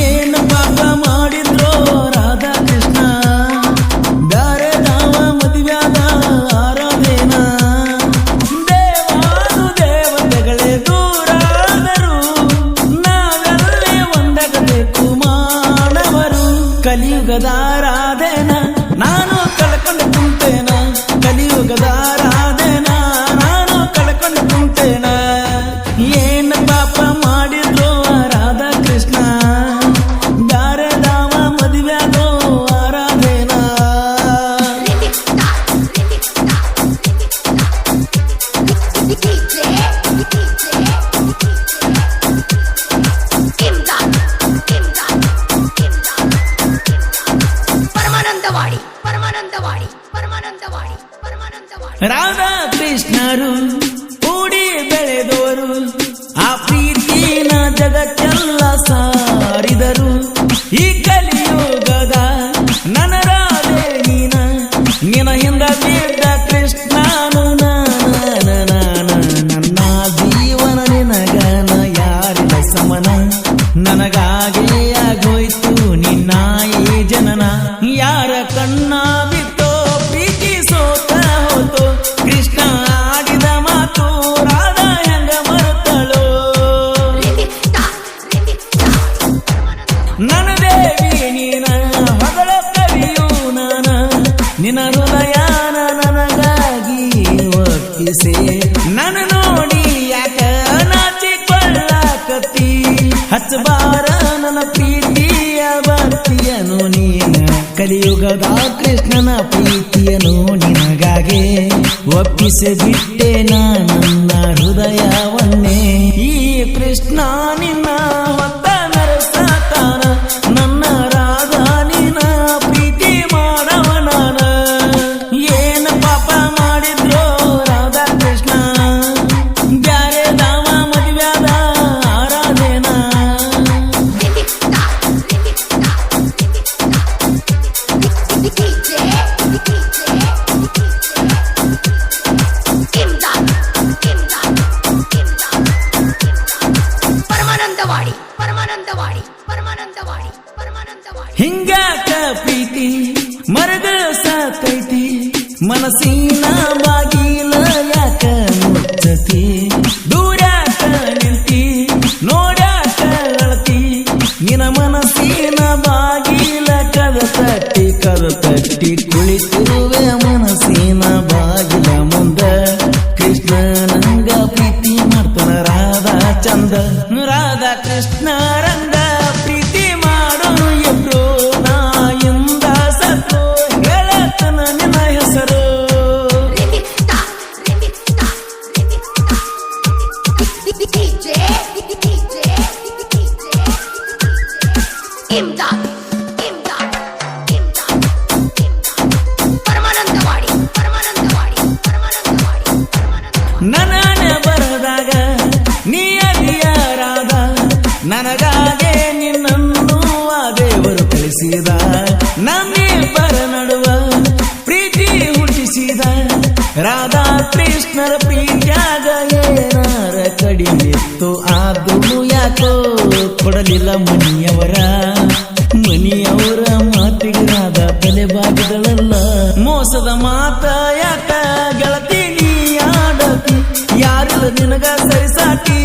ಏನು ಪಾಪ ಮಾಡಿದ್ರೋ ರಾಧಾ ಕೃಷ್ಣ ಬ್ಯಾರೆ ದಾವ ಮದುವ್ಯಾದ ಆರಾಧೇನ ದೇವಾನು ದೇವತೆಗಳೇ ದೂರಾದರು ನಾವೆಲ್ಲೇ ಒಂದಾಗಬೇಕು ಮಾನವರು ಕಲಿಯುಗದ ಆರಾಧೇನ ನಾನು ಕಳ್ಕೊಂಡು ಕುಂತೇನ ಕಲಿಯುಗದ ಆರಾಧೇನ ನಾನು ಕಳ್ಕೊಂಡು ಕುಂತೇನ ಏನು ಪಾಪ ಮಾಡಿದ್ರೋ ರಾಧಾ ಕೃಷ್ಣ ಬ್ಯಾರೆ ದಾವ ಮದುವ್ಯಾದೋ ಆರಾಧೇನ ಪರಮಾನಂದವಾಡಿ ಪರಮಾನಂದವಾಡಿ ಪರಮಾನಂದವಾಡಿ ಪರಮಾನಂದವಾಡಿ ರಾಧಾ ಕೃಷ್ಣರು ಕೂಡಿ ಬೆಳೆದವರು ಆ ಪ್ರೀತಿನ ಜಗತ್ತೆಲ್ಲ ಸಾರಿದರು ಈ ಕಲಿಯುಗದ ನನ್ನ ರಾಧೆ ನೀನ ನಿನ ಹಿಂದ ಬಿದ್ದ ಕೃಷ್ಣನು ನನ್ನ ಜೀವನ ನಿನಗನ ಯಾರಿಲ್ಲ ಸಮನ ನನಗಾಗೇ ಆಗೋಯ್ತು ನಿನ್ನ ಈ ಜನನ ಯಾರ ಕಣ್ಣ ಬಿತ್ತೋ ಪ್ರೀತಿ ಸೋತ ಹೋತು ಕೃಷ್ಣ ಆಡಿದ ಮಾತು ರಾಧಾ ಹೆಂಗ ಮರುತ್ತಳೋ ನನ್ನ ದೇವಿ ನೀನ ಹೊಗಳ ಕವಿಯು ನಾನ ನಿನ್ನ ಹೃದಯನ ನನಗಾಗಿ ಒಪ್ಪಿಸೆ ನನ್ನ ನೋಡಿ ಯಾಕ ನಾಚಿಕೊಳ್ಳಕತ್ತಿ ಹಚ್ಚಬಾರ ನನ್ನ ಪ್ರೀತಿಯ ಭಕ್ತಿಯನು ನೀನ ಕಲಿಯುಗದ ಕೃಷ್ಣನ ಪ್ರೀತಿಯನು ನಿನಗಾಗೆ ಒಪ್ಪಿಸಿ ಬಿಟ್ಟೆ ನನ್ನ ಹೃದಯವನ್ನೇ ಈ ಕೃಷ್ಣ ನಿನ್ನ ಹೊತ್ತ ನರಸತಾನ ನನ್ನ ರಾಧಾ ನಿನ್ನ ಪ್ರೀತಿ ಮಾಡವ ನಾನ ಏನು ಪಾಪ ಮಾಡಿದ್ರೋ ರಾಧಾ ಕೃಷ್ಣ ಬ್ಯಾರೆ ದಾವ ಮದುವ್ಯಾದ ಆರಾಧೇನ ಪರಮಾನಂದವಾಡಿ ಪರಮಾನಂದವಾಡಿ ಪರಮಾನಂದವಾಡಿ ಪರಮಾನಂದವಾಡಿ ಹಿಂಗಾಕ ಪ್ರೀತಿ ಮರಗ ಸಾತೈತಿ ಮನಸ್ಸಿನ ಬಾಗಿಲ ಯಾಕ ಮುಚ್ಚತಿ ದೂರಾಕ ನಿಂತಿ ನೋಡ್ಯಾಕ ಅಳತಿ ನಿನ ಮನಸ್ಸಿನ ಬಾಗಿಲ ಕದ ತಟ್ಟಿ ಕುಳಿತಿರುವೆ ಮನಸ್ಸಿನ ಬಾಗಿಲ ಮುಂದ ಕೃಷ್ಣ ನಂಗ ಪ್ರೀತಿ ಮಾಡ್ತಾನ ರಾಧಾ ಚಂದ ರಾಧಾ ಕೃಷ್ಣ ರಂಗ ಪ್ರೀತಿ ಮಾಡೋನು ಎಬ್ರು ನಾಯಿಂದ ಸತ್ತು ಹೇಳತನ ನಿನ್ನ ಹೆಸರು ಪರಮಾನಂದವಾಡಿ ಪರಮಾನಂದವಾಡಿ ಪರಮಾನಂದವಾಡಿ ಪರಮಾನಂದವಾಡಿ ನನ್ನ ಬರದಾಗ ನೀ ಅದಿಯಾರಾದ ನನಗಾಗೆ ನಿನ್ನನ್ನು ಆ ದೇವರು ಕಳಿಸಿದ ನಮ್ಮಿಬ್ಬರ ನಡುವ ಪ್ರೀತಿ ಹುಟ್ಟಿಸಿದ ರಾಧಾ ಕೃಷ್ಣರ ಪ್ರೀತ್ಯಾಗ ಏನಾರ ಕಡಿಮೆತ್ತು ಆದ್ರೂ ಯಾಕೋ ಕೊಡಲಿಲ್ಲ ಮನಿಯವರ ಮಾತಿಗೆ ರಾಧಾ ಬೆಲೆ ಬಾಗಿದಳಲ್ಲ ಮೋಸದ ಮಾತ ಯಾಕ ಗೆಳತಿ ನೀ ಆಡತಿ ಯಾರಿಲ್ಲ ನಿನಗ ಸರಿಸಾಟಿ